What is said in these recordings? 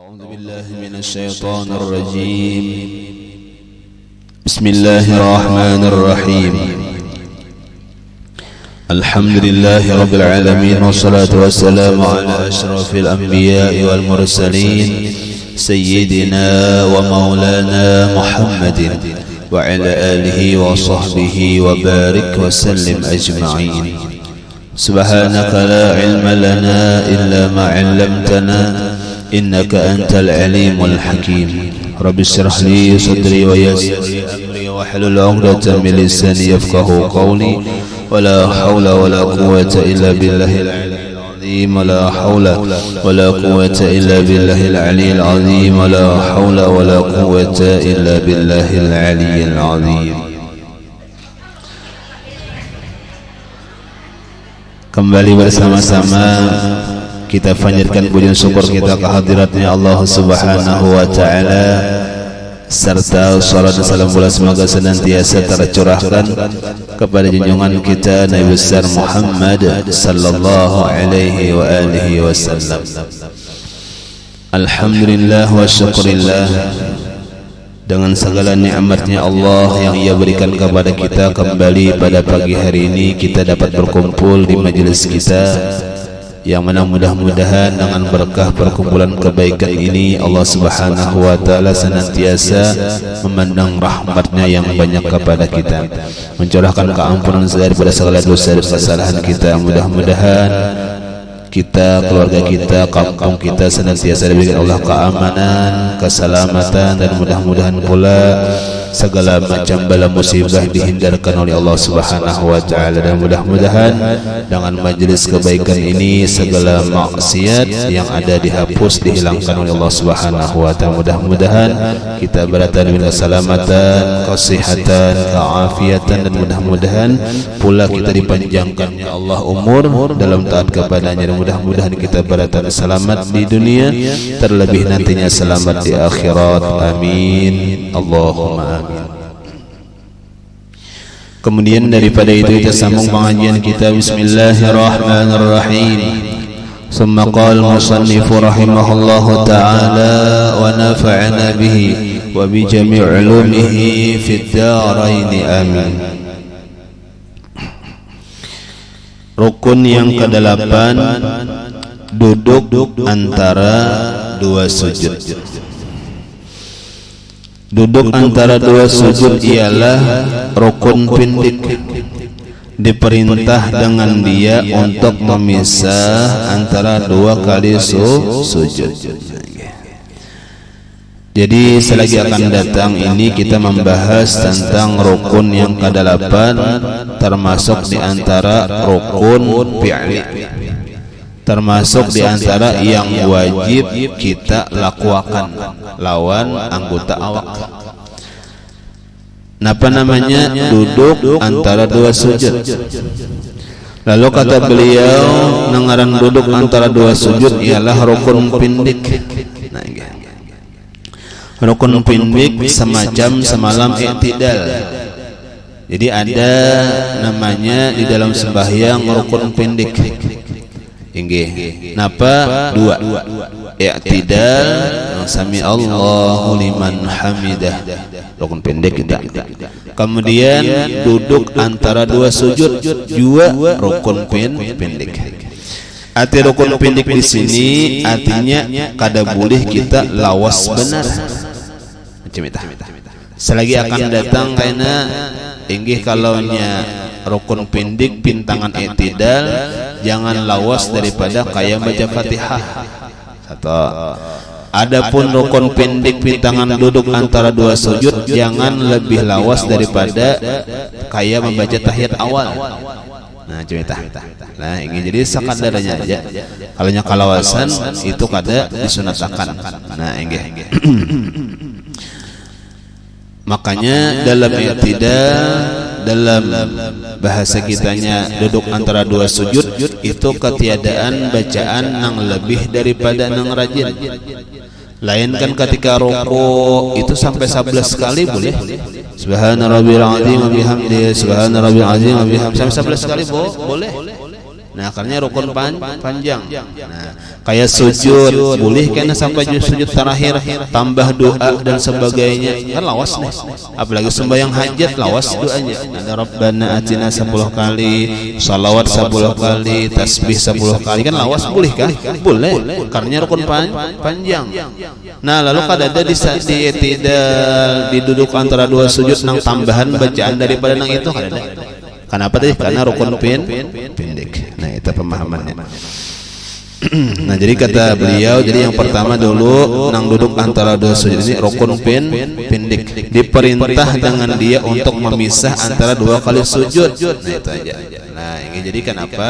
أعوذ بالله من الشيطان الرجيم. بسم الله الرحمن الرحيم. الحمد لله رب العالمين، والصلاة والسلام على أشرف الأنبياء والمرسلين سيدنا ومولانا محمد وعلى آله وصحبه وبارك وسلم أجمعين. سبحانك لا علم لنا إلا ما علمتنا إنك أنت العليم الحكيم. رب اشرح لي صدري ويسر لي أمري واحلل عقدة من لساني يفقهوا قولي. ولا حول ولا قوة إلا بالله العلي العظيم. ولا حول ولا قوة إلا بالله العلي العظيم. ولا حول ولا قوة إلا بالله العلي العظيم. Kembali bersama-sama kita panjatkan puji syukur kita kehadiratnya Allah Subhanahu wa taala, serta salat dan salam pula semoga senantiasa tercurahkan kepada junjungan kita Nabi besar Muhammad sallallahu alaihi wa alihi wasallam. Alhamdulillah wa syukurillah, dengan segala nikmatnya Allah yang Ia berikan kepada kita, kembali pada pagi hari ini kita dapat berkumpul di majelis kita, yang mana mudah-mudahan dengan berkah perkumpulan kebaikan ini Allah Subhanahu wa taala senantiasa memandang rahmat-Nya yang banyak kepada kita, mencurahkan keampunan daripada segala dosa dan kesalahan kita. Mudah-mudahan kita, keluarga kita, kampung kita senantiasa diberikan Allah keamanan, keselamatan, dan mudah-mudahan pula segala macam bala musibah dihindarkan oleh Allah Subhanahu wa taala. Dan mudah-mudahan dengan majelis kebaikan ini segala maksiat yang ada dihapus, dihilangkan oleh Allah Subhanahu wa taala. Mudah-mudahan kita berada dengan keselamatan, kesehatan, keafiatan, dan mudah-mudahan pula kita dipanjangkan ya Allah umur dalam taat kepadanya. Dan mudah-mudahan kita berada selamat di dunia, terlebih nantinya selamat di akhirat. Amin Allahumma. Kemudian daripada itu kita sambung pengajian kita. Bismillahirrahmanirrahim. Summa qala al-musannifu rahimahullahu ta'ala wa nafa'ana bihi wa bi jami' ulumihi fid dharain amin. Rukun yang ke-8, duduk antara dua sujud. Duduk antara dua sujud ialah rukun pendik. Diperintah dengan dia untuk memisah antara dua kali sujud. Jadi selagi akan datang ini kita membahas tentang rukun yang ke-8, termasuk di antara rukun fi'li, termasuk di antara yang wajib kita lakukan lawan anggota awak. Napa namanya? Duduk antara dua sujud. Lalu kata beliau, nengaran duduk antara dua sujud ialah rukun pendik. Nah, rukun pendik semacam semalam i'tidal. Jadi ada namanya di dalam sembahyang rukun pendik. Inggih. Napa? Dua. I'tidal, sami Allahu liman hamidah. Rukun pendek kita. Kemudian duduk antara dua sujud juga rukun pendek. Arti rukun pendek di sini artinya kada boleh kita lawas benar. Macam itu. Selagi akan datang karena inggih kalaunya rukun pendek pintangan i'tidal, jangan lawas daripada kayak baca Fatihah. Atau adapun rukun pendek pintangan duduk antara dua sujud, jangan lebih lawas daripada kayak membaca tahiyat awal. Nah, cerita. Nah, ini jadi sekadarnya aja. Kalau nya kalawasan itu kada disunatakan. Nah, inggih. Makanya dalam i'tidal, dalam bahasa kitanya duduk antara dua sujud itu ketiadaan bacaan yang lebih daripada yang rajin. Lain kan ketika rukuk itu sampai 11 kali boleh. Subhana rabbil azim wa bihamdihi, subhana rabbil azim wa bihamdihi, sampai 11 kali boleh. Nah, karena rukun panjang. Nah, kayak sujud, boleh kan sampai sujud terakhir, tambah doa dan sebagainya. Kan lawas nih. Apalagi sembahyang hajat lawas doanya. Ada Rabbana atina 10 kali, salawat 10 kali, tasbih 10 kali, kan lawas boleh kan? Boleh. Karena rukun panjang. Nah, lalu kada ada di i'tidal, di duduk antara dua sujud nang tambahan bacaan daripada nang itu kada ada. Kenapa tadi? Karena rukun pendek. Nah, itu pemahamannya. Nah, jadi kata beliau, jadi yang pertama dulu nang duduk antara dua sujud ini rukun pendek. Diperintah dengan dia untuk memisah antara dua kali sujud. Nah, itu aja. Nah, ini jadi kenapa?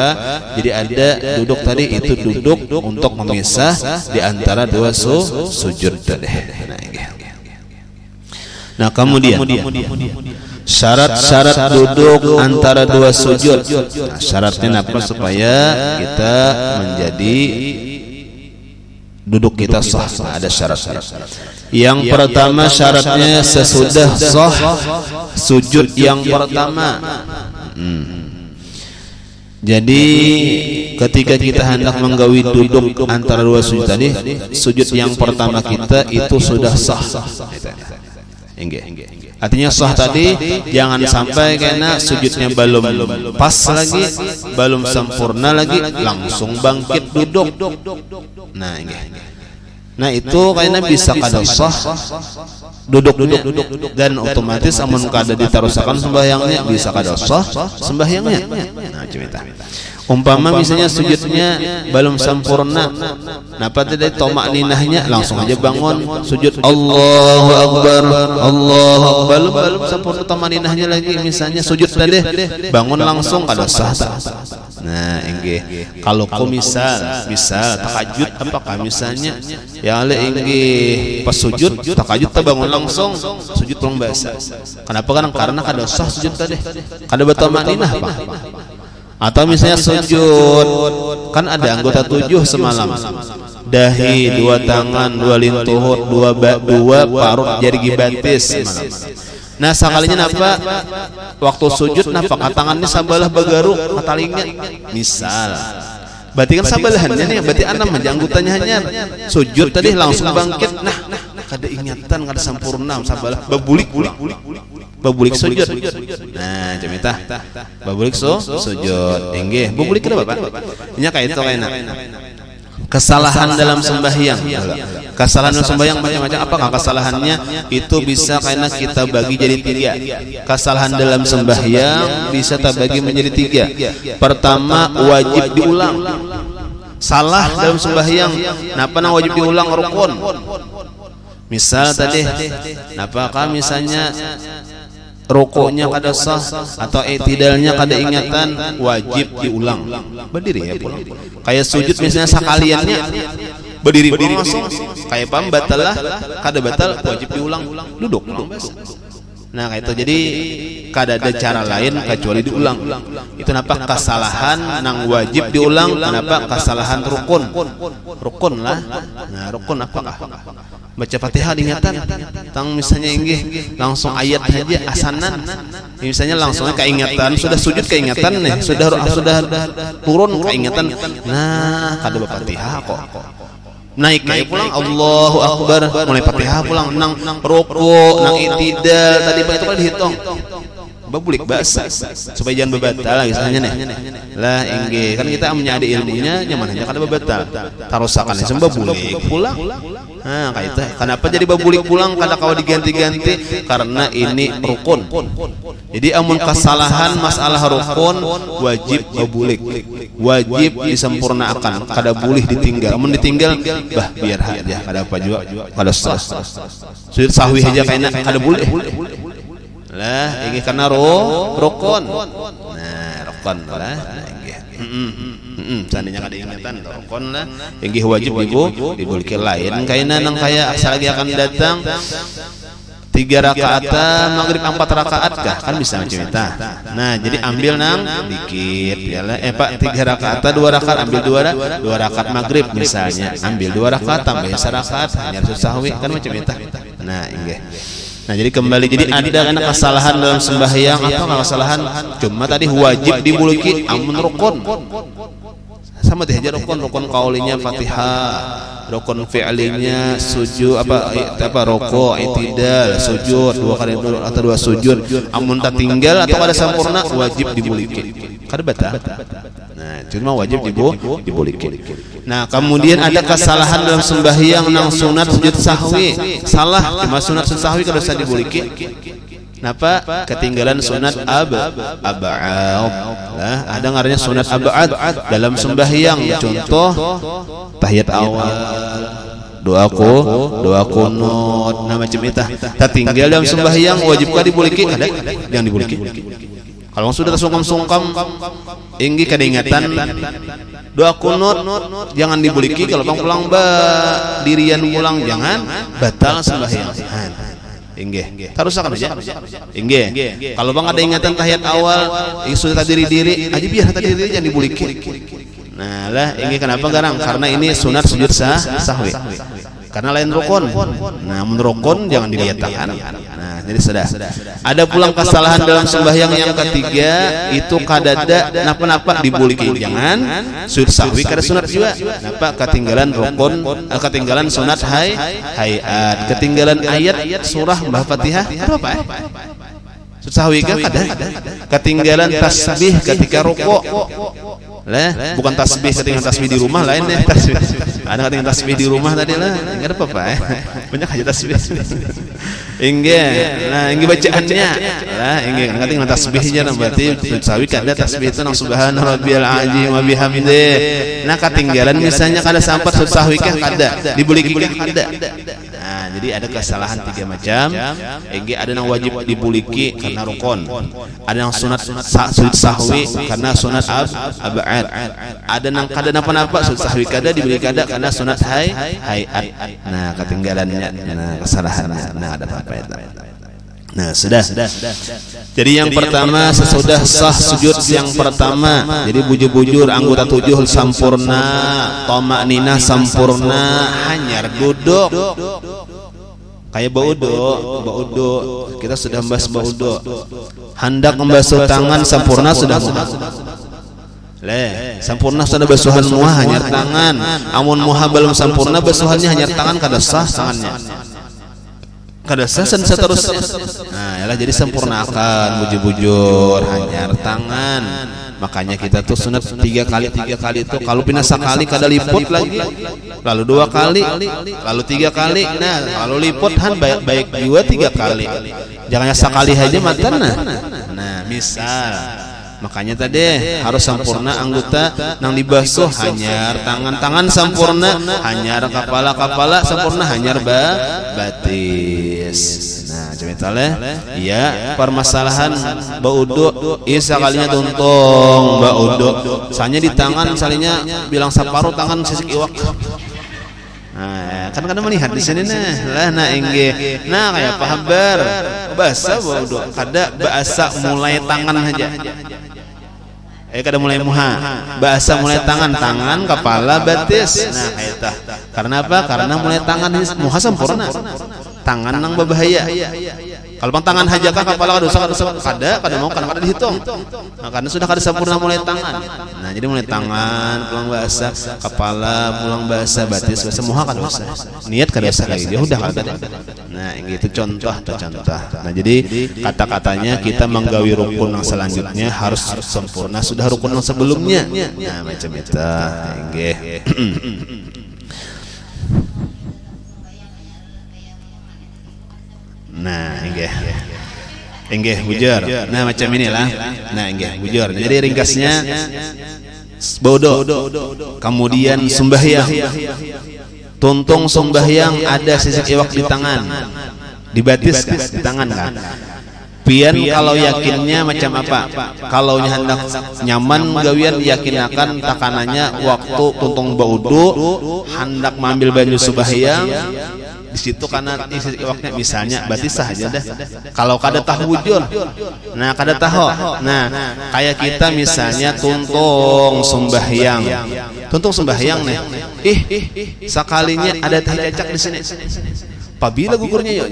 Jadi ada duduk tadi itu duduk untuk memisah di antara dua sujud tadi. Nah, kemudian syarat-syarat duduk antara dua sujud. Nah, syaratnya apa supaya kita menjadi duduk kita sah? Ada syarat-syarat. Yang pertama syaratnya sesudah sah sujud yang pertama. Jadi ketika kita hendak menggawi duduk antara dua sujud tadi, sujud yang pertama kita itu sudah sah. Artinya sah tadi jangan sampai karena sujudnya belum pas lagi, belum sempurna lagi langsung bangkit duduk. Nah, itu kayaknya bisa kada sah duduk dan otomatis amun kada ditarusakan sembahyangnya bisa kada sah sembahyangnya. Nah, cerita umpama misalnya sujudnya belum sempurna, nah pada dari tomak ninahnya langsung aja bangun sujud Allahu Akbar, belum sempurna tomak ninahnya lagi, misalnya sujud tadi bangun langsung kada sah. Nah, kalau kau misal tahajud apakah misalnya ya ale pas sujud tahajud bangun langsung sujud belum biasa. Kenapa? Karena kada sah sujud tadi, kada bertomak ninah Pak. Atau misalnya sujud kan ada anggota 7 semalam, dahi, 2 tangan, 2 lintuhut, 2 parut jari gibatis semalam. Nah, sakalinya napa waktu sujud napa tangannya sabalah bagaru katalingnya misal, berarti kan sabalahannya nih, berarti anam aja anggotanya hanya sujud tadi langsung bangkit. Nah, kada ingatan kada sempurna sabalah babulik sujud. Nah, jamitah babulik sujud. Enggih, babulik kenapa Pak? Nya kayak itu kayaknya kesalahan dalam sembahyang. Kesalahan dalam sembahyang macam-macam. Apakah kesalahannya? Itu bisa karena kita bagi jadi 3. Kesalahan dalam sembahyang bisa kita bagi menjadi 3. Pertama, wajib diulang. Salah dalam sembahyang, napa nang wajib diulang rukun. Misal tadi, napakah misalnya rukuknya kada sah atau i'tidalnya kada ingatan, wajib diulang. Berdiri ya pulang. Kayak sujud misalnya sakaliannya berdiri langsung. Kayak pam batalah kada batal, wajib diulang. Duduk. Nah, kayak itu. Jadi kada ada cara lain kecuali diulang. Itu kenapa kesalahan nang wajib diulang, kenapa kesalahan rukun lah. Nah, rukun apakah? Baca Fatihah diingatan, tang misalnya inggih langsung ayat saja asanan, misalnya langsungnya keingatan, sudah sujud keingatan nih, sudah turun keingatan. Nah, kada baca Fatihah kok naik kayak pulang Allahu Akbar, mulai Fatihah pulang nang ruku, nang i'tidal tadi itu kan dihitung babulik bahasa supaya jangan bebatal lagi misalnya nih lah inggih kan kita punya ada ilmunya nyaman aja kada bebatal tarusakannya sembah bulik pulang. Nah, kayak itu kenapa jadi babulik pulang kada kau diganti-ganti karena ini rukun. Jadi amun kesalahan masalah rukun wajib babulik, wajib disempurnakan, kada boleh ditinggal. Amun ditinggal bah biar aja kada apa juga kada sah. Sujud sahwi aja kayaknya kada boleh lah, ini karena rukun. Nah, rukun lah. Seandainya kada ingatan rukun lah, inggih wajib dibulki lain kayaknya nang kaya asal lagi akan datang 3 rakaat maghrib 4 rakaat kah kan bisa macam itu. Nah, jadi ambil nang dikit ya lah Pak 3 rakaat 2 rakaat ambil 2 rakaat maghrib misalnya, ambil 2 rakaat tambah 1 rakaat hanya sahwi kan macam itu. Nah, inggih. Nah, jadi kembali, jadi ada karena kesalahan dalam sembahyang. Apa kesalahan? Cuma tadi wajib dibuluki amun rukun. sama teh aja rukun kaulinya Fatihah, rukun fi'linya sujud apa roko, i'tidal, sujud 2 kali atau 2 sujud. Amun tak tinggal atau ada sampurna wajib dibuliki. Kada bata. Nah, cuma wajib dibuliki. Nah, kemudian ada kesalahan dalam sembahyang nang sunat sujud sahwi. Salah cuma sunat sujud sahwi kada usah dibuliki. Napa? Ketinggalan sunat ab'ad. Nah, ada ngarannya sunat ab'ad dalam sembahyang. Contoh tahiyat awal, doa kunut, nah macam itu. Tinggal dalam sembahyang wajibkah dibuliki? Ada yang dibuliki. Kalau sudah tersungkam-sungkam, inggi kada ingatan doa kunut jangan dibuliki. Kalau pulang dirian pulang jangan, batal sembahyang. Inggih, tarusakan aja. Inggih. Kalau bang ada ingatan tahiyat awal, sudah diri aja biar tadi diri jangan dibuliki. Nah lah, inggih kenapa garang? Karena ini sunat sujud sahwi. Karena lain rukun. Nah, menurut rukun jangan dilihat tangan. Nah, jadi sudah. Ada pulang kesalahan dalam sembahyang yang ketiga itu kadada napa-napa dibuliki. Jangan sujud sahwi kada sunat juga. Napa ketinggalan rukun, ketinggalan sunat hayat, ketinggalan ayat surah Mbah Fatihah. Apa? Sujud sahwi kada. Ketinggalan tasbih ketika rukuk. Lah, bukan tasbih ketinggalan tasbih di rumah lain ya tasbih. Ada ketinggalan tasbih di rumah tadi lah, enggak ada apa-apa ya. Banyak aja tasbih. Inggih. Nah, inggih bacaannya. Lah, inggih ketinggalan tasbihnya berarti sawi kada tasbih itu nang subhana rabbiyal azim wa bihamdih. Nah, ketinggalan misalnya kada sampai sujud sahwi kada, dibuliki kada. Nah, jadi ada kesalahan 3 macam. Inggih ada yang wajib dibuliki karena rukun. Ada yang sunat sujud sahwi karena sunat ab'ad. Ada yang kada napa-napa sujud sahwi kada dibuliki kada karena sunat hayat. Nah, ketinggalannya, nah kesalahannya. Nah, ada apa itu? Nah, sudah. Jadi yang pertama sesudah sah sujud yang pertama, jadi bujur-bujur anggota 7 sampurna, tamakninah sampurna, hanyar duduk. Kayak baudo, kita sudah membahas baudo. Hendak membasuh tangan sampurna sudah sampurna sudah basuhan muha hanyar tangan. Amun muha belum sampurna basuhannya hanyar tangan kada sah tangannya. Kada sah dan seterusnya. Nah, yalah jadi sempurnakan bujur-bujur hanyar tangan. Makanya kita tuh sunat 3 kali itu kalau pindah sekali kada liput lagi. Lalu 2 kali, lalu 3 kali. Nah, kalau liput han baik juga 3 kali. Jangan sekali aja matan. Nah, misal makanya tadi harus sempurna anggota nang dibasuh hanyar tangan sampurna, hanyar kepala sempurna, hanyar batis. Nah, cemitale ya permasalahan baudo isa kalinya tuntung baudo. Sanya di tangan salinya bilang separuh tangan sisik iwak. Nah, kan melihat di sini nah inggih. Nah, kayak paham bahasa baudo kada bahasa mulai tangan aja. Kada mulai muha, bahasa mulai tangan, kepala, batis. Nah, kaita. Karena apa? Karena mulai tangan muha sempurna. Tangan nang berbahaya. Kalau bang tangan haja kah kepala kada mau kada dihitung. Nah, karena sudah kada sempurna mulai tangan. Nah, jadi mulai tangan, pulang bahasa, kepala, pulang bahasa, batis, bahasa muha kada usah. Niat kada usah lagi. Dia udah kada. Nah, itu contoh. Nah, jadi kata-katanya kita menggawi rukun yang selanjutnya harus sempurna sudah rukun yang sebelumnya. Nah, macam itu. Nggih. Nah, enggih bujur. Nah, macam inilah. Nah, enggih bujur. Jadi ringkasnya bodoh. Kemudian sembahyang. Tuntung sembahyang ada sisik iwak di tangan. Dibatis kan di tangan kan. Pian kalau yakinnya macam apa? Kalau hendak nyaman gawian yakinakan takanannya waktu tuntung baudu hendak mengambil baju sembahyang. Di situ karena isi iwaknya misalnya berarti sah aja dah. Kalau kada tahu bujur, nah kada tahu. Nah, kayak kita misalnya tuntung sembahyang nih. Sekalinya ada tahi cacak di sini. Apabila gugurnya yuk,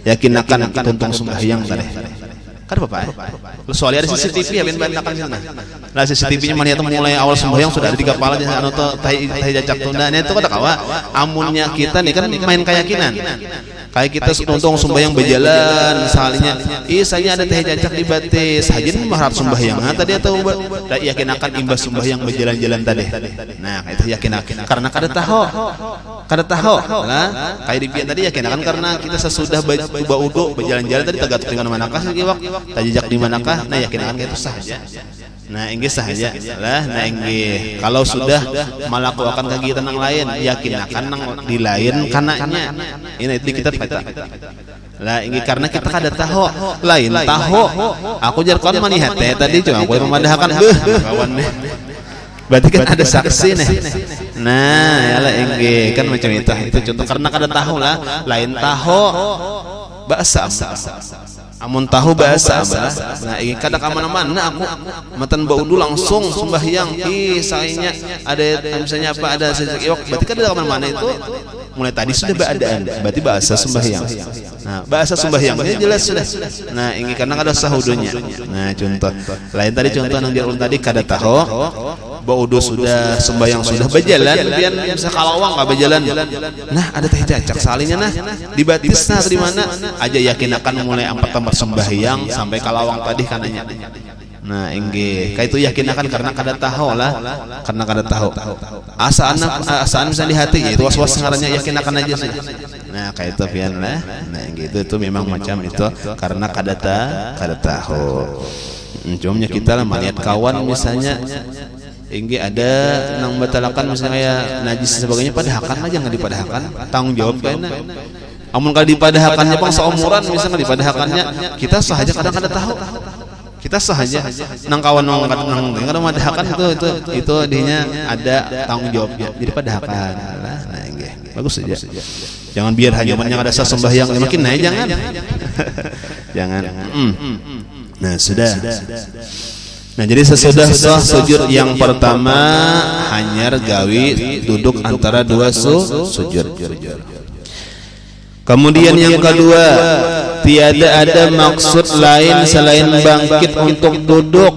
yakin akan tuntung sembahyang tadi. Kan Bapak. Soalnya ada CCTV ya ben bantakan sana. Lah CCTV-nya mah mulai awal sembahyang sudah ada di kepala anu teh tahi jacak tunda. Nya itu kada kawa. Amunnya kita nih kan main keyakinan. Kayak kita nonton sembahyang berjalan misalnya, saya ada teh jacak di batis, hajin mah harap sembahyang. Tadi atau yakin akan imbas sembahyang berjalan-jalan tadi. Nah, itu yakin karena kada tahu lah kayak di pian tadi yakin akan karena kita sesudah baudo berjalan-jalan tadi tegak di mana-manakah iwak tajak di manakah, nah yakin akan itu saja. Nah inggih saja lah, nah inggih kalau sudah melakukan kegiatan yang lain yakin akan di lain kananya ini itu kita lah inggih karena kita kada tahu lain tahu aku jarkon manihat tadi cuma aku memadahkan kawan nih. Berarti kan ada saksi nih. Nah, yalah enggak kan macam itu contoh karena kada tahu lah, lain tahu bahasa. Amun tahu bahasa apa? Nah, ini kada ka mana-mana aku matan baudu langsung sembahyang. Sayanya ada misalnya apa ada sesuatu. Berarti kada ka mana-mana itu mulai tadi sudah beadaan, berarti bahasa sembahyang. Nah, bahasa sembahyang ini jelas sudah. Nah, ini karena kada sahudunya. Nah, contoh lain tadi contoh yang dia tadi kada tahu baudu sudah sembahyang sudah berjalan pian bisa kalawang ka berjalan. Nah, ada teh cacak salinya nah di batis nah di mana aja yakin akan mulai empat tempat sembahyang sampai kalawang tadi kananya. Nah, inggih kayak itu yakin akan karena kada tahu lah, karena kada tahu. Asaan bisa di hati itu was-was ngarannya yakin akan aja sih. Nah, kayak itu pian lah. Nah, inggih itu memang macam itu karena kada tahu. Cumanya kita lah melihat kawan misalnya inggi ada nang batalakan misalnya kayak najis dan sebagainya padahakan aja nggak dipadahakan tanggung jawab kayaknya. Amun kalau dipadahakannya pang seumuran misalnya dipadahakannya kita sahaja kadang-kadang tahu kita sahaja nang kawan nang kadang madahakan itu dinya ada tanggung jawabnya jadi padahakan. Nah inggih bagus saja. Jangan biar hanya ada sembahyang makin naik jangan. Nah sudah. Nah jadi sesudah sujud yang pertama hanyar gawi duduk antara dua sujud. Kemudian yang kedua tiada ada maksud lain selain bangkit untuk duduk.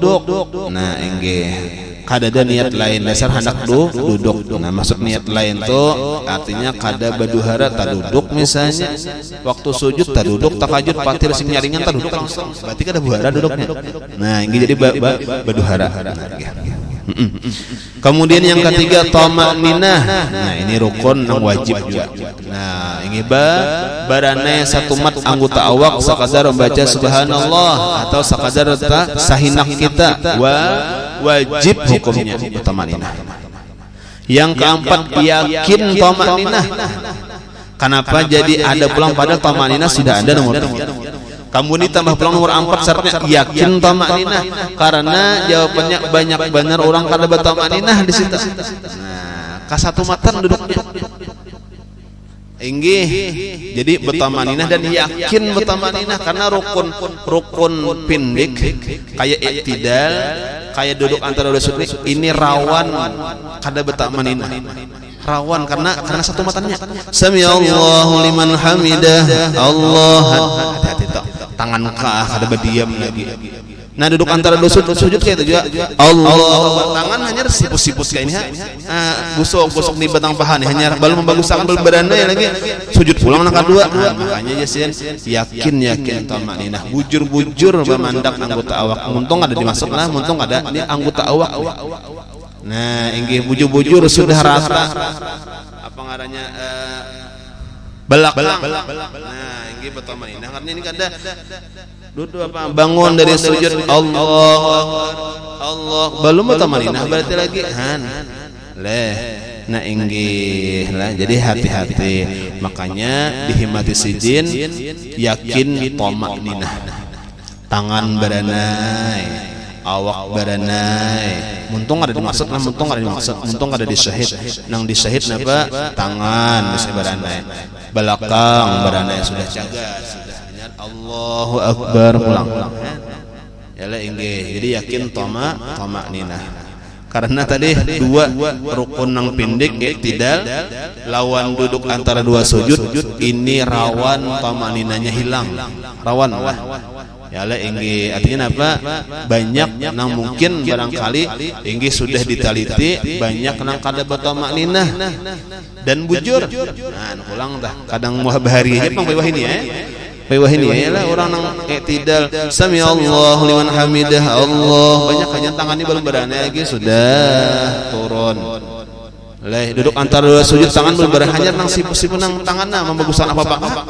Nah inggih kada ada niat lain dasar hendak duduk. Nah maksud niat lain tuh artinya kada baduhara tak duduk misalnya waktu sujud tak duduk takajud patir sing nyaringan tak duduk langsung berarti kada buhara duduknya. Nah ini jadi baduhara. Kemudian yang ketiga tamakninah. Nah ini rukun yang wajib juga. Nah ini barane satu mat anggota awak sekadar membaca subhanallah atau sekadar sahinak kita wajib hukumnya tamakninah. Yang keempat yakin tamakninah. Kenapa jadi ada pulang pada tamakninah sudah ada nomor 3. Kamu ditambah pulang nomor 4 syaratnya yakin tamakninah karena jawabannya banyak benar orang kada batamakninah di situ. Nah, ka satu matan duduknya. Inggih. Jadi batamakninah dan yakin batamakninah karena rukun pindik kayak iktidal, kayak duduk antara dua sujud ini rawan kada batamakninah. Rawan karena satu matanya. Sami Allahu liman hamidah. Allah. Hati-hati toh. Tangan kada berdiam lagi. Nah duduk antara dua sujud kayak itu juga. Allah. Tangan hanya siput-siput kayak ini. Gusok-gusok di batang paha nih hanya baru membaguskan berandai lagi. Sujud pulang nang kedua. Makanya jasin yakin tamakninah. Bujur-bujur bermandak anggota awak. Muntung ada dimasuk lah, muntung ada ini anggota awak. Nah, inggih bujur-bujur sudah rata. Apa ngarannya belakang. Nah, inggih batamakninah karena ini kada duduk apa bangun dari sujud Allah belum batamakninah berarti lagi nah inggih lah jadi hati-hati makanya dihimati sidin yakin tamakninah tangan beranai awak beranai muntung ada dimaksud lah muntung ada disahid nang disahid napa tangan bisa beranai belakang beranai sudah jaga sudah ingat Allahu Akbar pulang yalah inggih jadi yakin tamakninah karena tadi dua rukun nang pindik iktidal lawan duduk antara dua sujud ini rawan tamakninahnya hilang rawan lah Ya lah inggih artinya apa? Banyak nang mungkin barangkali inggih sudah diteliti banyak nang kada batama ninah dan bujur. Nah, ulang dah. Kadang moh bahari aja pang bawah ini ya. Bawah ini ya lah orang nang i'tidal sami Allahu liman hamidah Allah. Banyak aja tangannya belum berani lagi sudah turun. Lah duduk antara dua sujud tangan belum berani hanya nang sipu-sipu nang tanganna membagusan apa-apa.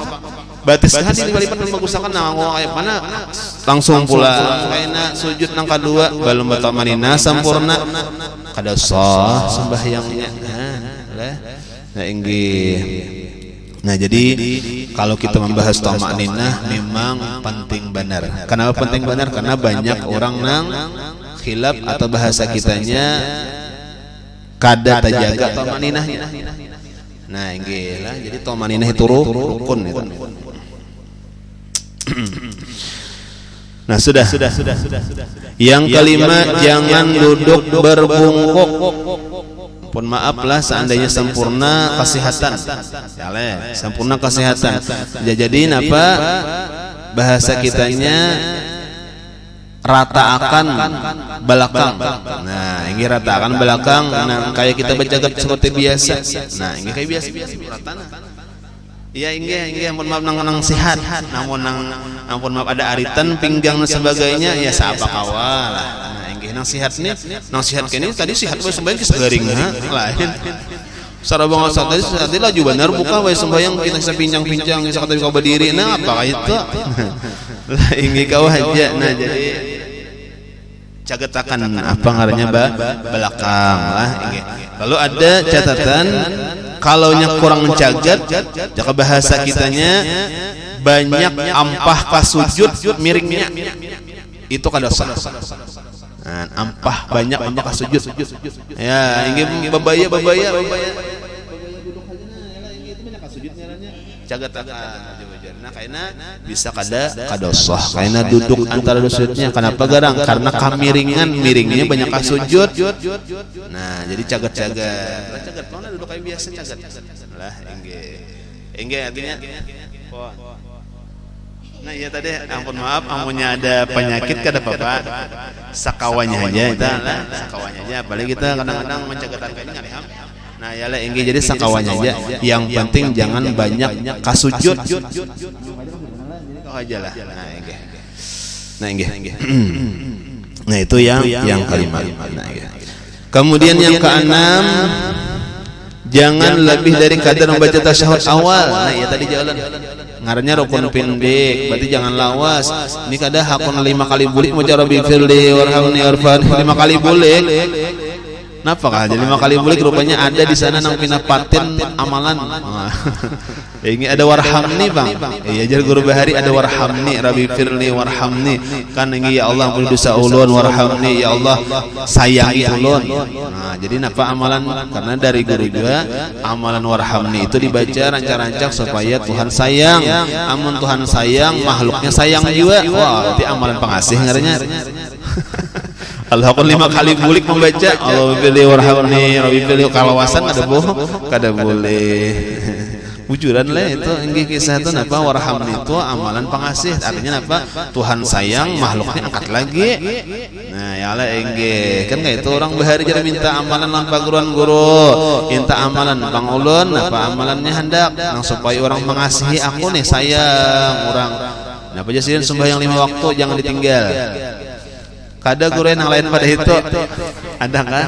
Batis hati dibalikan membagusakan nang kayak mana langsung pulang kaina sujud nang kedua belum batamanina sampurna kada sah sembahyangnya. Nah inggih. Nah jadi kalau kita membahas tamakninah memang penting benar. Kenapa penting benar? Karena banyak orang nang khilaf atau bahasa kitanya kada terjaga tamakninahnya. Nah inggih lah jadi tamakninah itu rukun itu. Nah sudah. Yang kelima jangan duduk berbungkuk. Pun maaflah seandainya sempurna kesehatan. Ya sempurna kesehatan. Jadi apa bahasa kitanya rata akan belakang. Nah ini rata akan belakang. Nah kayak kita baca seperti biasa. Nah ini kayak biasa rata. Ya inggih ampun maaf nang sehat namun ampun maaf ada aritan pinggang dan sebagainya ya siapa kawal nah inggih nang sehat kene tadi sehat we sembahyang segaring lain sarabang tadi laju benar buka we sembahyang kita bisa pincang-pincang bisa kata kau berdiri nah apa itu lah inggih kau aja nah jadi cagetakan apa ngarannya belakang lah inggih lalu ada catatan kalau kurang mencagat jika bahasa kitanya banyak ampah kasujud miringnya itu kada sah. Nah, ampah banyak ampah kasujud ya ini babaya cagat nah kaina bisa kada sah kaina duduk antara sujudnya kenapa garang karena miringnya banyak kasujud nah jadi cagat mana duduk kayak biasa cagat lah inggih artinya nah iya tadi ampun maaf amunnya ada penyakit kada apa-apa sakawanya aja kita lah sakawanya aja apalagi kita kadang-kadang mencagatan kayaknya ngaliham. Nah ya lah inggih jadi sakawanya aja yang penting jangan banyak kasujud kau aja lah nah inggih nah itu yang kelima kemudian yang keenam jangan lebih dari kadar membaca tasyahud awal nah ya tadi jalan ngarannya rukun pindik berarti jangan lawas ini kada hakun 5 kali bulik mau cara bifirli warhamni warfani 5 kali bulik napa jadi 5 kali bulik rupanya ada di sana nang pinapatin amalan ini ada warhamni bang iya jar guru bahari ada warhamni rabbi firli warhamni kan ini ya Allah ampuni dosa ulun warhamni ya Allah sayangi ulun nah jadi napa amalan karena dari guru juga amalan warhamni itu dibaca rancang-rancang supaya Tuhan sayang amun Tuhan sayang makhluknya sayang juga wah berarti amalan pengasih ngarannya Al-Hakun 5 kali bulik membaca Allah pilih warhamni Rabbi pilih kalawasan ada bohong kada boleh wujudan lah itu inggih kisah itu napa warhamni itu amalan pengasih artinya napa Tuhan sayang makhluknya angkat lagi nah ya lah inggih kan kayak itu orang bahari jadi minta amalan lan paguruan guru minta amalan bang ulun napa amalannya hendak nang supaya orang mengasihi aku nih sayang orang napa aja sih sembahyang 5 waktu jangan ditinggal kada guru yang lain pada itu ada kan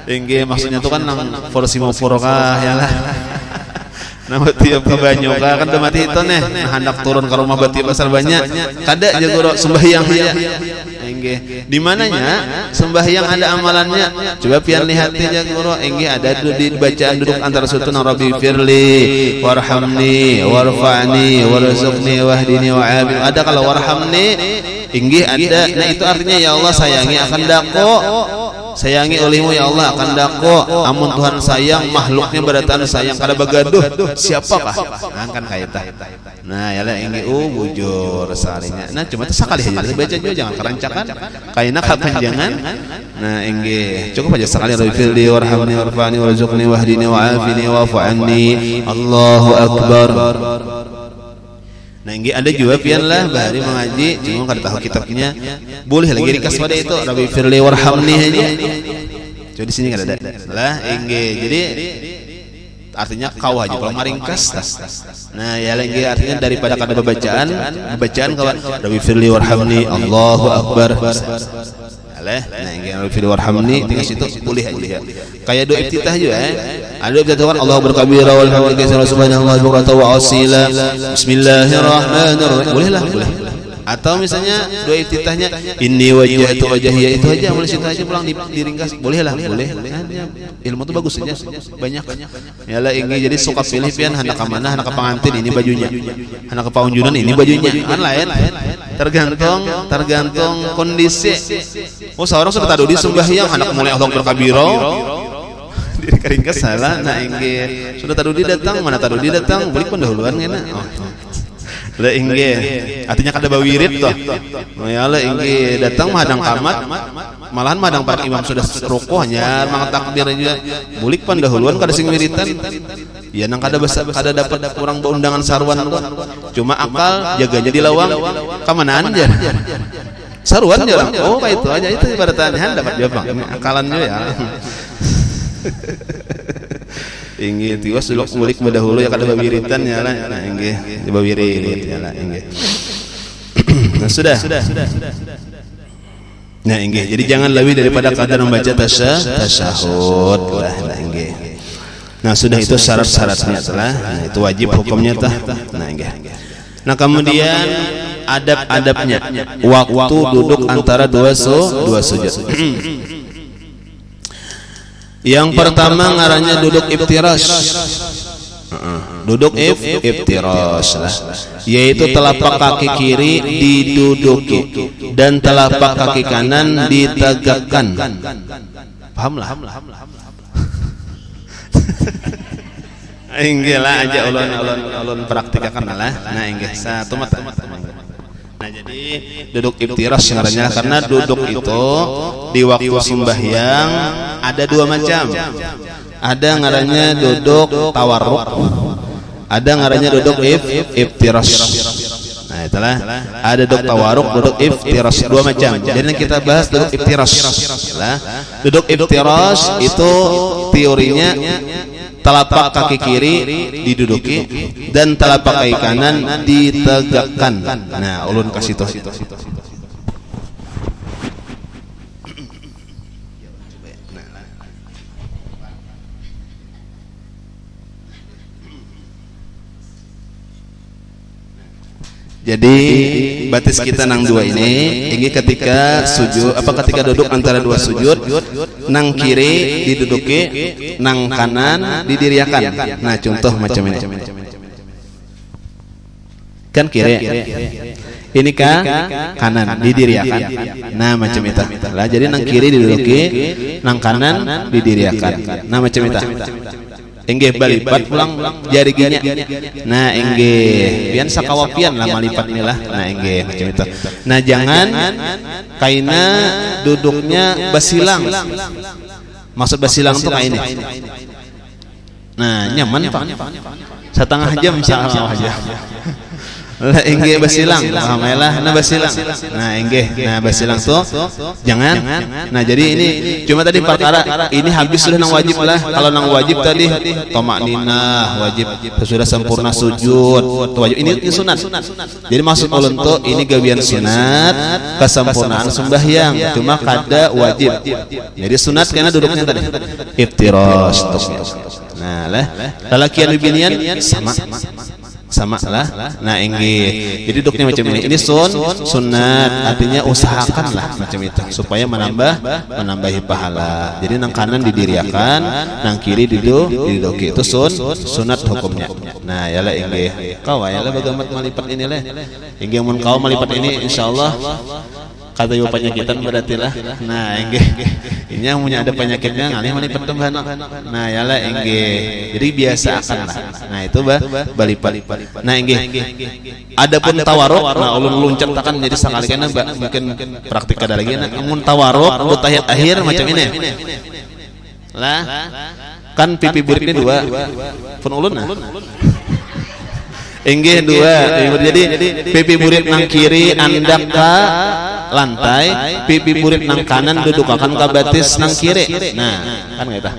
inggih maksudnya itu kan nang forsi mau furokah ya lah nama tiap ke banyu kan udah mati itu nih hendak turun ke rumah bati pasar banyak kada aja guru sembahyang aja inggih di mananya sembahyang ada amalannya coba pian lihat aja guru inggih ada di bacaan duduk antara sutun Rabbi firli warhamni warfa'ni warzuqni wahdini wa'afini ada kalau warhamni inggih ada nah itu artinya ya Allah sayangi akan dako sayangi olehmu ya Allah akan dako amun Tuhan sayang makhluknya beratan sayang kada bagaduh siapakah nah kan kaitan nah ya lah inggih bujur salinya nah cuma itu sekali aja baca juga jangan kerancakan kaina kepanjangan nah inggih cukup aja sekali Rabbi firli warhamni warfa'ni warzuqni wahdini wa'afini wa'fu anni Allahu akbar Nah ini ada juga pian lah bahari mengaji cuma kada tahu kitabnya boleh lagi ringkas pada itu Rabbi firli warhamni aja. Coba di sini kada ada lah ini jadi artinya kau aja kalau maringkas. Nah ya lagi artinya daripada kada bacaan kawan Rabbi firli warhamni Allahu akbar. Nah ini Rabbi firli warhamni tinggal situ boleh aja. Kayak doa iftitah juga ada iftitah Allah berkabira walhamdulillah subhanallah wa asila bismillahirrahmanirrahim bolehlah boleh. Atau misalnya doa iftitahnya inni wajjahtu wajhiya itu aja boleh situ aja pulang diringkas bolehlah boleh. Ilmu itu bagus saja banyak. Yalah ini jadi suka pilih pian hendak ke mana hendak ke pengantin ini bajunya. Hendak ke paunjunan ini bajunya. Kan lain. Tergantung kondisi. Oh seorang sudah tadi sembahyang hendak mulai Allah berkabira diri keringkas salah. Nah ini sudah tadi datang mana tadi datang boleh pendahuluan ngena. Lah inge artinya kada bawirid toh. Ya lah inge datang menghadang kamat malahan menghadang para imam sudah rukuhnya mang takbir juga bulik pendahuluan kada sing wiritan. Ya nang kada dapat kurang undangan sarwan cuma akal jaganya di lawang kamanaan aja. Sarwan aja. Oh itu aja itu ibaratnya dapat jawab akalannya ya. Inggih tiwas dulu ngulik dahulu ya kada babiritan ya lah. Nah inggih babirit ya lah inggih. Nah sudah. Nah inggih jadi jangan lebih daripada kadar membaca tasyahud lah inggih. Nah sudah itu syarat-syaratnya telah. Nah itu wajib hukumnya tah. Nah inggih. Nah kemudian adab-adabnya waktu duduk antara dua sujud. Yang pertama ngarannya duduk iftirash. Duduk iftirash lah. Yaitu telapak kaki kiri diduduki dan telapak kaki kanan ditegakkan. Paham lah. Inggih lah aja ulun praktikakan lah. Nah inggih satu mata. Nah jadi duduk iftirash ngarannya karena duduk itu di waktu sembahyang ada dua macam. Ada ngarannya duduk tawarruk, ada ngarannya duduk iftirash. Nah itulah ada duduk tawarruk, duduk iftirash dua macam. Jadi kita bahas duduk iftirash. Nah, duduk iftirash itu teorinya telapak kaki kiri diduduki dan telapak kaki kanan ditegakkan. Nah, ulun kasih tahu. Jadi batis kita nang dua ini ketika sujud ketika duduk antara dua sujud nang kiri diduduki nang kanan didiriakan. Nah contoh macam ini kan kiri ini kan kanan didiriakan. Nah macam itu lah jadi nang kiri diduduki nang kanan didiriakan. Nah macam itu enggih balipat pulang jari ginya. Nah enggih pian sakawapian lah malipat inilah. Nah enggih macam itu. Nah jangan kaina duduknya basilang. Maksud basilang tuh kayak ini. Nah nyaman Pak. Setengah jam insyaallah aja. Lah enggih basilang, pahamelah nah basilang. Nah enggih, nah basilang tuh jangan. Nah jadi ini cuma tadi perkara ini habis sudah nang wajib lah. Kalau nang wajib tadi tamakninah wajib sudah sempurna sujud wajib. Ini sunat. Jadi maksud ulun tuh ini gawian sunat kesempurnaan sembahyang cuma kada wajib. Jadi sunat karena duduknya tadi iftirash. Nah lah lalakian binian sama lah. Nah enggih jadi duduknya macam ini sunat artinya usahakanlah macam itu supaya menambahi pahala. Jadi nang kanan didiriakan nang kiri diduduki itu sunat hukumnya. Nah yalah enggih kau yalah bagaimana malipat ini lah enggih mun kau malipat ini insyaallah kata yo penyakitan berarti lah. Nah enggih ini yang punya ada penyakitnya ngalih malipat tambahan. Nah yalah enggih jadi biasa akan lah. Nah itu balipat. Nah enggih adapun tawarruk nah ulun luncertakan jadi sekali kana mungkin praktik kada lagi. Nah mun tawarruk tahiyat akhir macam ini lah kan pipi buritnya dua pun ulun nah Inggih dua. Jadi pipi burit nang kiri andak ka lantai, pipi burit nang kanan dudukakan ka batis nang kiri. Nah, kan eta.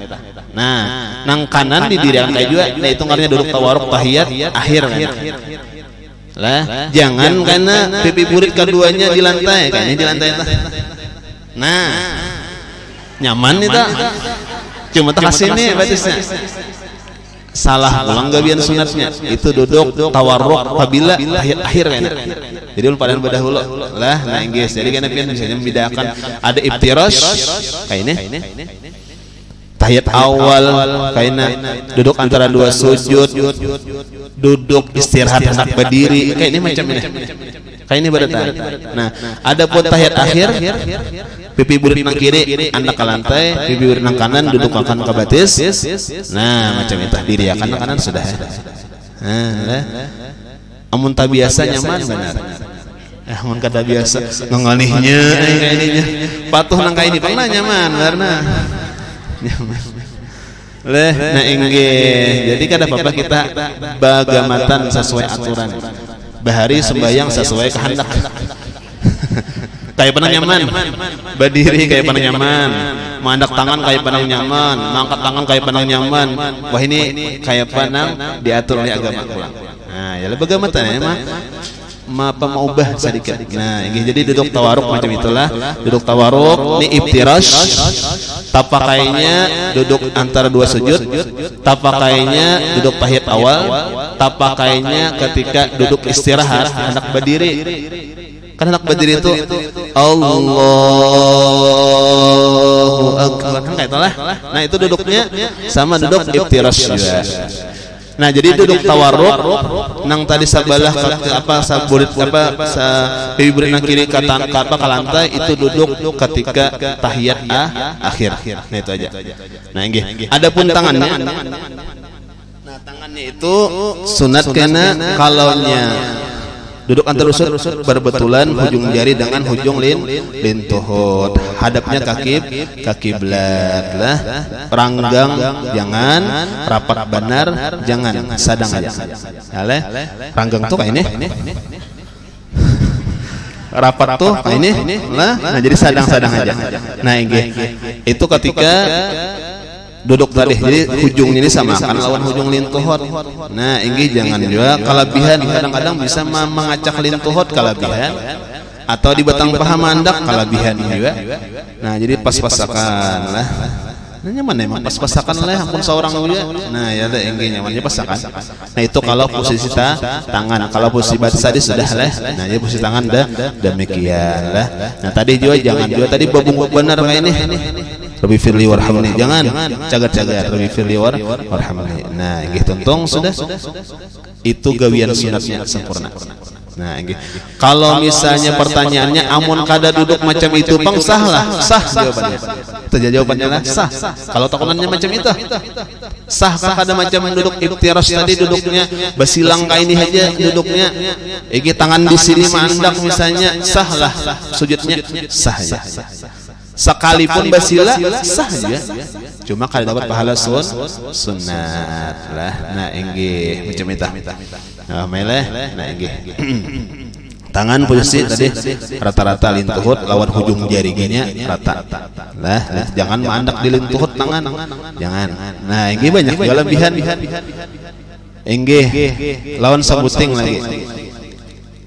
Nah, nang kanan didirikan kayak juga. Nah, itu ngaranna duduk tawaruk tahiyat akhir kan. Lah, jangan karena pipi burit keduanya di lantai, kayaknya di lantai tah. Nah, nyaman nih tah. Cuma tak kasini batisnya. Salah ulang gawian sunatnya itu duduk tawarruk apabila akhir kan. Jadi ulun pada hulu lah nah guys. Jadi kana pian bisa membedakan ada iftirash kayak ini. Tahiyat awal kaina duduk antara dua sujud, duduk istirahat hendak berdiri kayak ini macam ini. Kayak ini berarti. Nah, ada pun tahiyat akhir pipi burit nang kiri andak ke lantai, pipi burit nang kanan duduk akan ke batis. Nah, macam itu diri ya kanan sudah. Nah, amun tak biasa nyaman benar. Amun kada biasa nganganihnya kayak ininya. Patuh nang kayak ini pernah nyaman karena nyaman. Nah inggih. Jadi kada apa-apa kita bagamatan sesuai aturan. Bahari sembahyang sesuai kehendak. Kayak panang nyaman, berdiri kayak panang nyaman, mandak tangan kayak panang nyaman, mangkat tangan kayak panang nyaman. Wah ini kayak panang diatur oleh agama pulang. Nah, ya lebih agama tanya mah pemaubah sedikit. Nah, jadi duduk tawaruk macam itulah. Duduk tawaruk, ini iftirash. Tapakainya duduk antara dua sujud. Tapakainya duduk tahiyat awal. Tapakainya ketika duduk istirahat hendak berdiri. Kan hendak berdiri itu Allahu Akbar kan kayak itulah. Nah, itu duduknya sama duduk iftirash juga. Nah, jadi duduk tawarruk nang tadi sabalah apa saburit apa pipi burit nang kiri ke lantai itu duduk ketika tahiyat akhir. Nah, itu aja. Nah, nggih. Adapun tangannya. Nah, tangannya itu sunat kena kalaunya duduk antara rusuk berbetulan hujung jari dengan hujung lintuhut, hadapnya kaki kiblat lah, ranggang jangan, rapat benar jangan, sadang aja. Aleh, ranggang tuh kayak ini, rapat tuh kayak ini lah. Nah, jadi sadang aja. Nah, ini itu ketika duduk tadi, jadi hujung ini sama kan lawan hujung lintuhut. Nah, ini jangan juga kelebihan, kadang-kadang bisa mengacak lintuhut kelebihan atau di batang paha mandak kelebihan juga. Nah, jadi pas-pasakan lah. Nah, nyaman emang pas-pasakan lah, ampun seorang juga. Nah, ya ada ini nyamannya pasakan. Nah, itu kalau posisi tangan, kalau posisi batis tadi sudah lah. Nah, jadi posisi tangan demikian lah. Nah, tadi juga jangan juga tadi babung benar kayak ini. Rabbi firli warhamni, jangan cagar-cagar Rabbi firli warhamni. Nah, nggih tuntung sudah. Itu gawian sunatnya sempurna. Nah, nggih. Kalau misalnya pertanyaannya amun kada duduk macam itu pang sah jawabannya. Itu jawabannya lah sah. Kalau takunannya macam itu sah kah kada macam duduk iftirash tadi duduknya basilang kayak ini aja duduknya. Iki tangan di sini mandak misalnya sah lah sujudnya sah ya. Sekalipun basila sah aja, cuma kalau dapat pahala sunat lah. Nah, enggih macam itu. Nah, meleh. Nah, enggih. Tangan posisi tadi rata-rata lintuhut lawan hujung jarinya rata. Lah, jangan mandak di lintuhut tangan. Jangan. Nah, enggih banyak kelebihan. Enggih lawan sabuting lagi.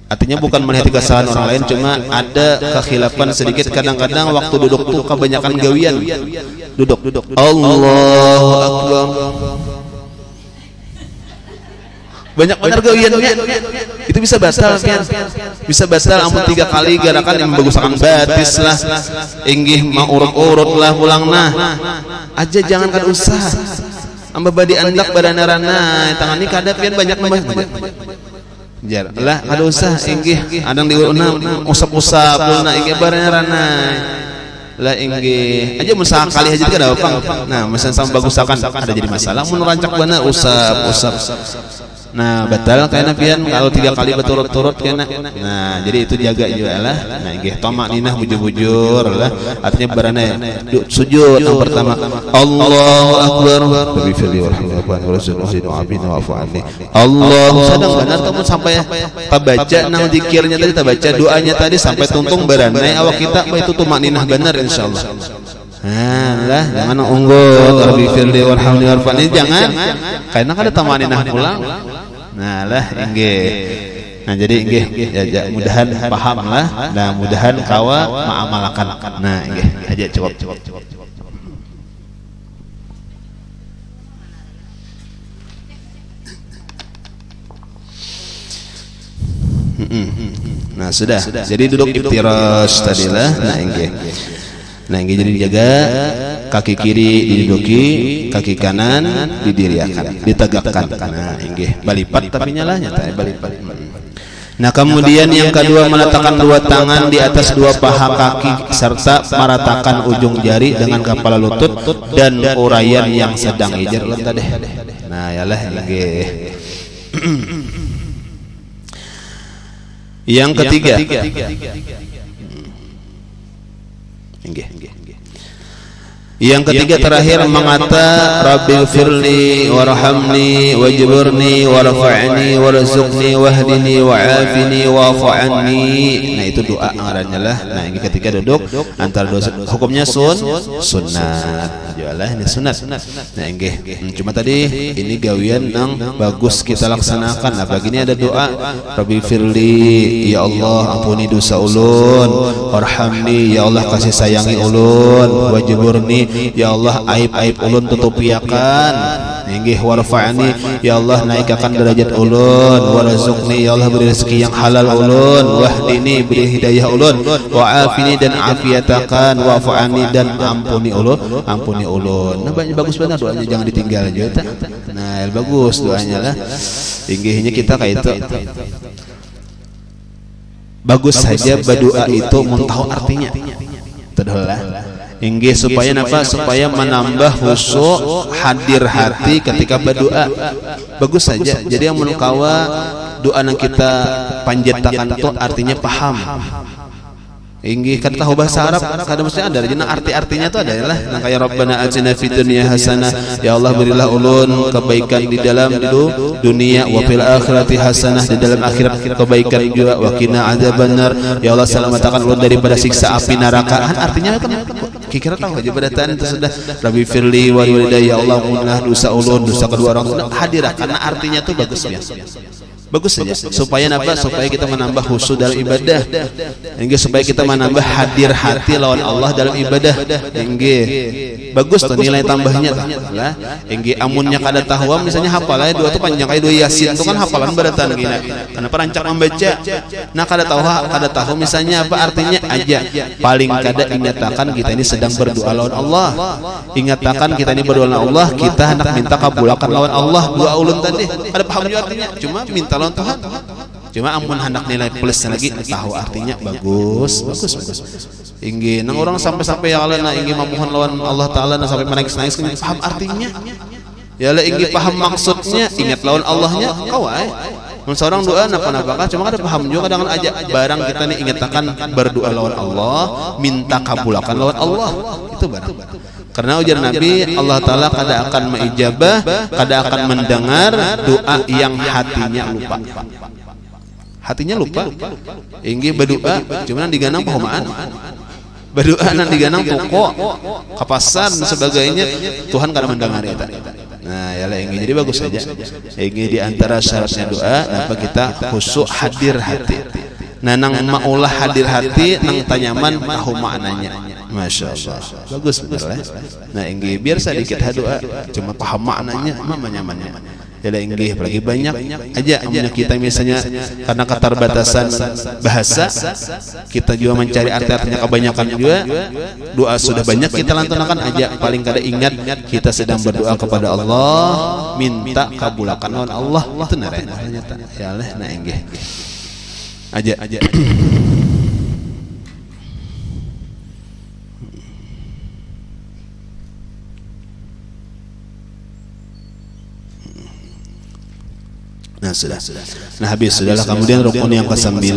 Artinya bukan melihat kesalahan orang lain, cuma ada kekhilafan sedikit kadang-kadang waktu duduk tuh kebanyakan gawian. Duduk. Allahu Akbar. Banyak benar gawiannya. Itu bisa batal kan? Bisa batal ampun 3 kali gerakan yang membaguskan batis lah. Inggih mau urut-urut lah pulang nah. Aja jangan kada usah. Amba badi andak badanarana tangan ini kada pian banyak nambah. Jar lah ada usah inggih adang diuruna usap-usap pulna inggih baranarana lah inggih aja musa kali aja tidak apa. Nah, mesan sama bagusakan ada jadi masalah mun rancak bener usap Nah, batal kayaknya pian kalau 3 kali berturut-turut kayaknya. Nah, jadi itu jaga juga lah. Nah, nggih tamakninah bujur-bujur lah. Artinya barane sujud yang pertama Allahu akbar bi fili Allah sedang benar kamu sampai tabaca nang zikirnya tadi tabaca doanya tadi sampai tuntung barane awak kita itu tamakninah benar insyaallah. Nah, lah jangan unggul rabbi firli warhamni warfani jangan karena ada tamaninah pulang. Nah, lah inggih. Nah, jadi inggih ya, mudahan paham lah. Nah, mudahan kawa ma'amalakan. Nah, inggih aja cukup. Nah, sudah. Jadi duduk iftirash tadilah. Nah, inggih. Nah, ini jadi dijaga, kaki kiri diduduki, kaki kanan didiriakan, ditegakkan. Nah, ini balipat tapi nyalanya balipat. Nah, kemudian yang kedua meletakkan 2 tangan di atas 2 paha kaki serta meratakan ujung jari dengan kepala lutut dan uraian yang sedang ijar tadi. Nah, yalah ini. Yang ketiga. Yang ketiga terakhir mengata Rabbighfirli warhamni wajburni warfa'ni warzuqni wahdini wa'afini wa'fu anni. Nah, itu doa ngarannya lah. Nah, ini ketika duduk antara dosa hukumnya sunat. Jualah ini sunat. Nah, inggih. Cuma tadi ini gawian yang bagus kita laksanakan. Nah, begini ada doa Rabbighfirli, ya Allah ampuni dosa ulun, warhamni, ya Allah kasih sayangi ulun, wajburni, ya Allah aib-aib ulun tutupiakan, inggih warfa'ni, ya Allah naikkan derajat ulun, warzuqni, ya Allah beri rezeki yang halal ulun, wahdini beri hidayah ulun, wa'afini dan afiatakan, wa'fu'ani dan ampuni ulun. Nah, banyak bagus banget doanya, jangan ditinggal juga. Nah, bagus doanya lah. Inggihnya kita kayak itu. Bagus saja berdoa itu mun tahu artinya. Tadahlah. Inggih supaya apa? Supaya menambah khusyuk hadir hati ketika berdoa. Bagus saja. Jadi yang menukawa doa yang kita panjatkan itu artinya paham. Inggih kan tahu bahasa Arab kada mesti ada jadi arti-artinya itu adalah nang kayak Rabbana atina fid dunya hasanah, ya Allah berilah ulun kebaikan di dalam dunia, wa fil akhirati hasanah, di dalam akhirat kebaikan juga, wa qina adzabannar, ya Allah selamatkan ulun daripada siksa api neraka. Artinya kan kira tahu aja berataan itu sudah Rabbi firli wa walidayya, ya Allah ampunilah dosa ulun, dosa kedua orang tua hadir karena artinya itu bagus ya. Bagus saja supaya apa? Supaya kita menambah khusyuk dalam ibadah. Hingga supaya kita menambah hadir hati lawan Allah dalam ibadah. Hingga bagus tuh nilai tambahnya lah. Hingga amunnya kada tahu misalnya hafalannya 2 tuh panjang kayak 2 Yasin itu kan hafalan beratan gini. Karena perancang membaca. Nah, kada tahu misalnya apa artinya aja. Paling kada ingatakan kita ini sedang berdoa lawan Allah. Ingatakan kita ini berdoa lawan Allah, kita hendak minta kabulakan lawan Allah. Doa ulun tadi. Ada paham juga artinya. Cuma minta lawan Tuhan. Cuma ampun hendak nilai plus lagi tahu artinya bagus. Ingin nang orang sampai ya Allah ingin mamuhan lawan Allah Taala sampai menangis-nangis paham artinya. Ya lah ingin paham maksudnya, ingat lawan Allahnya kawai. Mun seorang doa napa-napakah cuma ada paham juga dengan aja barang kita nih ingatakan berdoa lawan Allah, minta kabulakan lawan Allah. Itu barang. Karena ujar Nabi Allah Ta'ala kada akan mengijabah, kada akan mendengar doa yang hatinya lupa. Hatinya lupa. Inggih berdoa cuma diganang pahumaan. Berdoa nan diganang pokok, kapasan sebagainya Tuhan kada mendengar itu. Nah, ya lah ini jadi bagus saja. Ini di antara syaratnya doa apa kita khusyuk hadir hati. Nah, nang maulah hadir hati nang tanyaman tahu maknanya. Masya Allah, bagus bener lah. Nah, inggih biar sedikit doa, cuma paham maknanya, nyamannya. Jadi inggih apalagi banyak aja amunnya kita misalnya karena keterbatasan bahasa, kita juga mencari arti-artinya kebanyakan juga. Doa sudah banyak kita lantunkan aja, paling kada ingat kita sedang berdoa kepada Allah, minta kabulakan lawan Allah. Itu naranya. Ya Allah, nah inggih. Aja. Nah sudah. Nah habis sudahlah. Kemudian rukun yang ke-9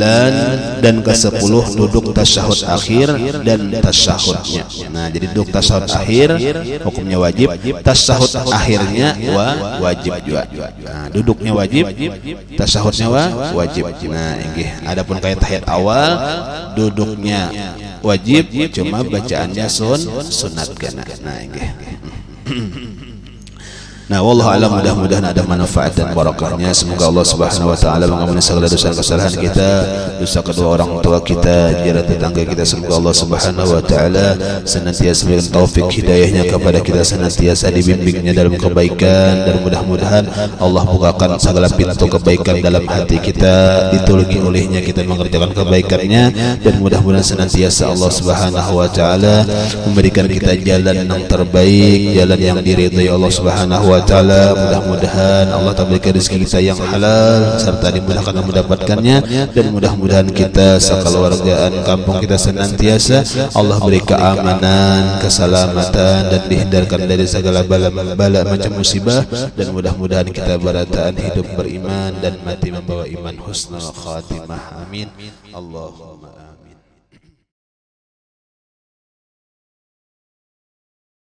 dan ke-10 duduk tasyahud akhir dan tasyahudnya. Nah jadi duduk tasyahud akhir hukumnya wajib, tasyahud akhirnya wajib juga. Nah duduknya wajib, tasyahudnya wajib. Nah inggih. Adapun kayak tahiyat awal duduknya wajib, cuma bacaannya sunat kana. Nah inggih. Nah, wallahu a'lam, mudah-mudahan ada manfaat dan barakahnya. Semoga Allah Subhanahu wa taala mengampuni segala dosa kesalahan kita, dosa kedua orang tua kita, jiran tetangga kita. Semoga Allah Subhanahu wa taala senantiasa memberikan taufik hidayahnya kepada kita, senantiasa dibimbingnya dalam kebaikan, dan mudah-mudahan Allah bukakan segala pintu kebaikan dalam hati kita, ditulungi olehnya kita mengerjakan kebaikannya, dan mudah-mudahan senantiasa Allah Subhanahu wa taala memberikan kita jalan yang terbaik, jalan yang diridhai Allah Subhanahu wa taala. Mudah-mudahan Allah berikan rezeki kita yang halal serta dimudahkan mendapatkannya, dan mudah-mudahan kita sekeluargaan kampung kita senantiasa Allah beri keamanan, keselamatan, dan dihindarkan dari segala bala macam musibah, dan mudah-mudahan kita barataan hidup beriman dan mati membawa iman husnul khatimah. Amin. Allahumma